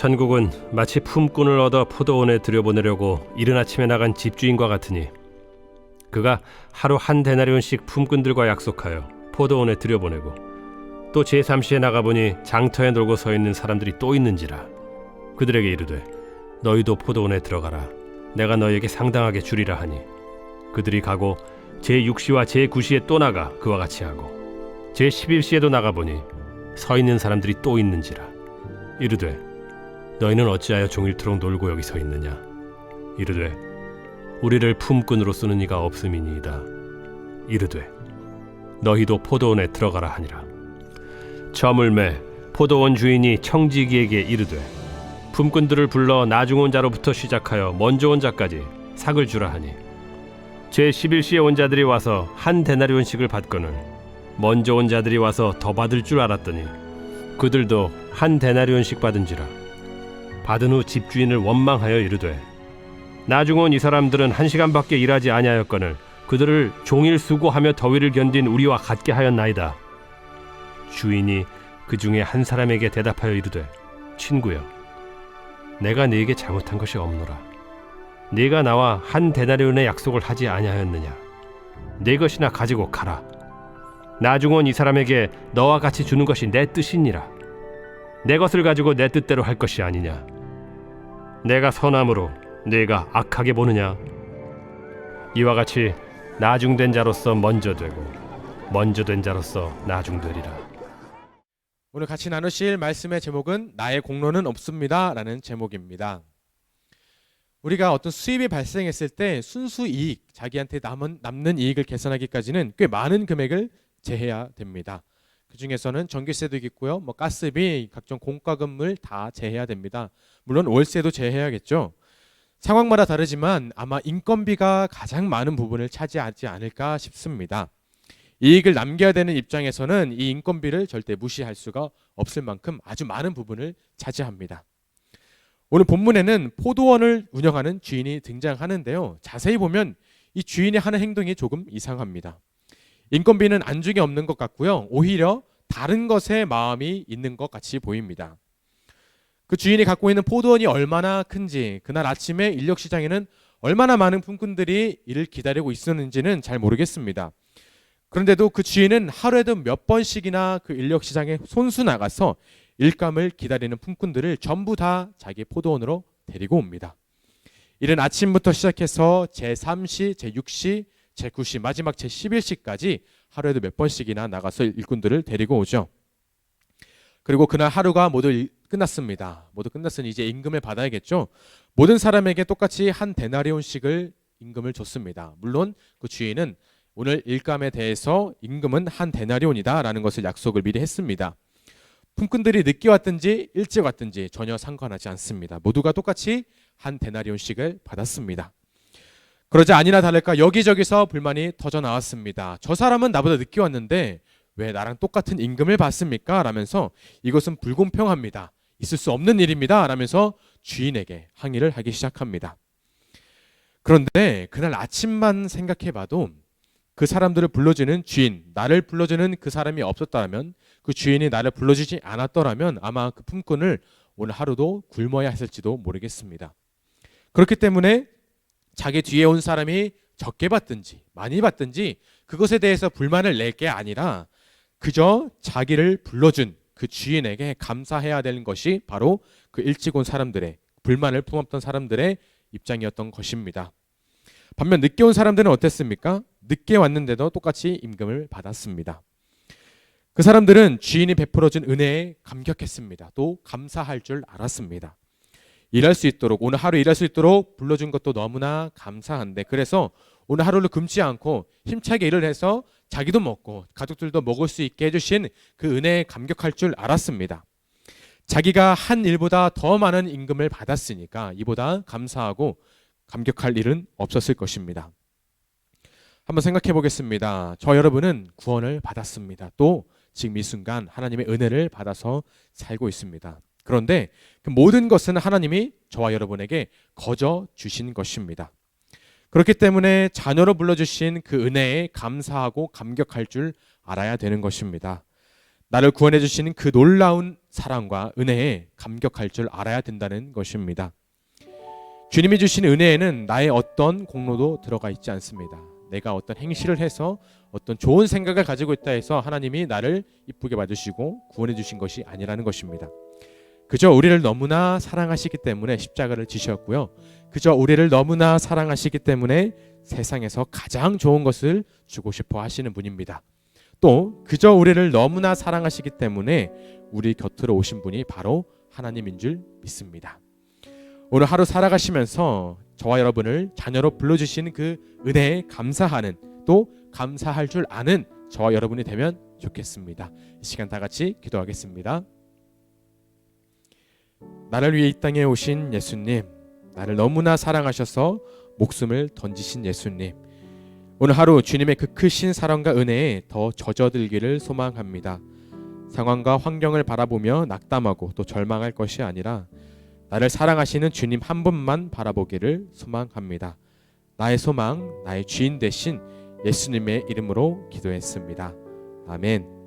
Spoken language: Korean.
천국은 마치 품꾼을 얻어 포도원에 들여보내려고 이른 아침에 나간 집주인과 같으니 그가 하루 한 데나리온씩 품꾼들과 약속하여 포도원에 들여보내고 또 제3시에 나가보니 장터에 놀고 서 있는 사람들이 또 있는지라 그들에게 이르되 너희도 포도원에 들어가라 내가 너희에게 상당하게 주리라 하니 그들이 가고 제6시와 제9시에 또 나가 그와 같이 하고 제11시에도 나가보니 서 있는 사람들이 또 있는지라 이르되 너희는 어찌하여 종일토록 놀고 여기 서 있느냐 이르되 우리를 품꾼으로 쓰는 이가 없음이니이다 이르되 너희도 포도원에 들어가라 하니라. 저물매 포도원 주인이 청지기에게 이르되 품꾼들을 불러 나중 온 자로부터 시작하여 먼저 온 자까지 삭을 주라 하니 제11시에 온 자들이 와서 한 데나리온씩을 받거늘 먼저 온 자들이 와서 더 받을 줄 알았더니 그들도 한 데나리온씩 받은지라. 받은 후 집주인을 원망하여 이르되 나중 온 이 사람들은 1시간밖에 일하지 아니하였거늘 그들을 종일 수고하며 더위를 견딘 우리와 같게 하였나이다. 주인이 그 중에 한 사람에게 대답하여 이르되 친구여 내가 네게 잘못한 것이 없노라. 네가 나와 한 데나리온의 약속을 하지 아니하였느냐. 네 것이나 가지고 가라. 나중 온 이 사람에게 너와 같이 주는 것이 내 뜻이니라. 내 것을 가지고 내 뜻대로 할 것이 아니냐. 내가 선함으로 네가 악하게 보느냐. 이와 같이 나중된 자로서 먼저 되고 먼저 된 자로서 나중되리라. 오늘 같이 나누실 말씀의 제목은 나의 공로는 없습니다 라는 제목입니다. 우리가 어떤 수입이 발생했을 때 순수 이익, 자기한테 남는 이익을 계산하기까지는 꽤 많은 금액을 제해야 됩니다. 그 중에서는 전기세도 있고요, 가스비, 각종 공과금을 다 제해야 됩니다. 물론 월세도 제해야겠죠. 상황마다 다르지만 아마 인건비가 가장 많은 부분을 차지하지 않을까 싶습니다. 이익을 남겨야 되는 입장에서는 이 인건비를 절대 무시할 수가 없을 만큼 아주 많은 부분을 차지합니다. 오늘 본문에는 포도원을 운영하는 주인이 등장하는데요. 자세히 보면 이 주인이 하는 행동이 조금 이상합니다. 인건비는 안중에 없는 것 같고요. 오히려 다른 것에 마음이 있는 것 같이 보입니다. 그 주인이 갖고 있는 포도원이 얼마나 큰지, 그날 아침에 인력시장에는 얼마나 많은 품꾼들이 이를 기다리고 있었는지는 잘 모르겠습니다. 그런데도 그 주인은 하루에도 몇 번씩이나 그 인력시장에 손수 나가서 일감을 기다리는 품꾼들을 전부 다 자기 포도원으로 데리고 옵니다. 이른 아침부터 시작해서 제3시, 제6시, 제9시, 마지막 제11시까지 하루에도 몇 번씩이나 나가서 일꾼들을 데리고 오죠. 그리고 그날 하루가 모두 끝났습니다. 모두 끝났으니 이제 임금을 받아야겠죠. 모든 사람에게 똑같이 한 데나리온씩을 임금을 줬습니다. 물론 그 주인은 오늘 일감에 대해서 임금은 한 데나리온이다 라는 것을 약속을 미리 했습니다. 품꾼들이 늦게 왔든지 일찍 왔든지 전혀 상관하지 않습니다. 모두가 똑같이 한 데나리온씩을 받았습니다. 그러자 아니나 다를까 여기저기서 불만이 터져 나왔습니다. 저 사람은 나보다 늦게 왔는데 왜 나랑 똑같은 임금을 받습니까? 라면서 이것은 불공평합니다. 있을 수 없는 일입니다. 라면서 주인에게 항의를 하기 시작합니다. 그런데 그날 아침만 생각해봐도 그 사람들을 불러주는 주인, 나를 불러주는 그 사람이 없었다면, 그 주인이 나를 불러주지 않았더라면 아마 그 품꾼을 오늘 하루도 굶어야 했을지도 모르겠습니다. 그렇기 때문에 자기 뒤에 온 사람이 적게 받든지 많이 받든지 그것에 대해서 불만을 낼 게 아니라 그저 자기를 불러준 그 주인에게 감사해야 되는 것이 바로 그 일찍 온 사람들의, 불만을 품었던 사람들의 입장이었던 것입니다. 반면 늦게 온 사람들은 어땠습니까? 늦게 왔는데도 똑같이 임금을 받았습니다. 그 사람들은 주인이 베풀어준 은혜에 감격했습니다. 또 감사할 줄 알았습니다. 일할 수 있도록, 오늘 하루 일할 수 있도록 불러준 것도 너무나 감사한데, 그래서 오늘 하루를 굶지 않고 힘차게 일을 해서 자기도 먹고 가족들도 먹을 수 있게 해주신 그 은혜에 감격할 줄 알았습니다. 자기가 한 일보다 더 많은 임금을 받았으니까 이보다 감사하고 감격할 일은 없었을 것입니다. 한번 생각해 보겠습니다. 저 여러분은 구원을 받았습니다. 또 지금 이 순간 하나님의 은혜를 받아서 살고 있습니다. 그런데 그 모든 것은 하나님이 저와 여러분에게 거저 주신 것입니다. 그렇기 때문에 자녀로 불러주신 그 은혜에 감사하고 감격할 줄 알아야 되는 것입니다. 나를 구원해 주시는 그 놀라운 사랑과 은혜에 감격할 줄 알아야 된다는 것입니다. 주님이 주신 은혜에는 나의 어떤 공로도 들어가 있지 않습니다. 내가 어떤 행실을 해서 어떤 좋은 생각을 가지고 있다 해서 하나님이 나를 이쁘게 봐주시고 구원해 주신 것이 아니라는 것입니다. 그저 우리를 너무나 사랑하시기 때문에 십자가를 지셨고요. 그저 우리를 너무나 사랑하시기 때문에 세상에서 가장 좋은 것을 주고 싶어 하시는 분입니다. 또 그저 우리를 너무나 사랑하시기 때문에 우리 곁으로 오신 분이 바로 하나님인 줄 믿습니다. 오늘 하루 살아가시면서 저와 여러분을 자녀로 불러주시는 그 은혜에 감사하는, 또 감사할 줄 아는 저와 여러분이 되면 좋겠습니다. 이 시간 다 같이 기도하겠습니다. 나를 위해 이 땅에 오신 예수님, 나를 너무나 사랑하셔서 목숨을 던지신 예수님, 오늘 하루 주님의 그 크신 사랑과 은혜에 더 젖어들기를 소망합니다. 상황과 환경을 바라보며 낙담하고 또 절망할 것이 아니라 나를 사랑하시는 주님 한 분만 바라보기를 소망합니다. 나의 소망, 나의 주인 되신 예수님의 이름으로 기도했습니다. 아멘.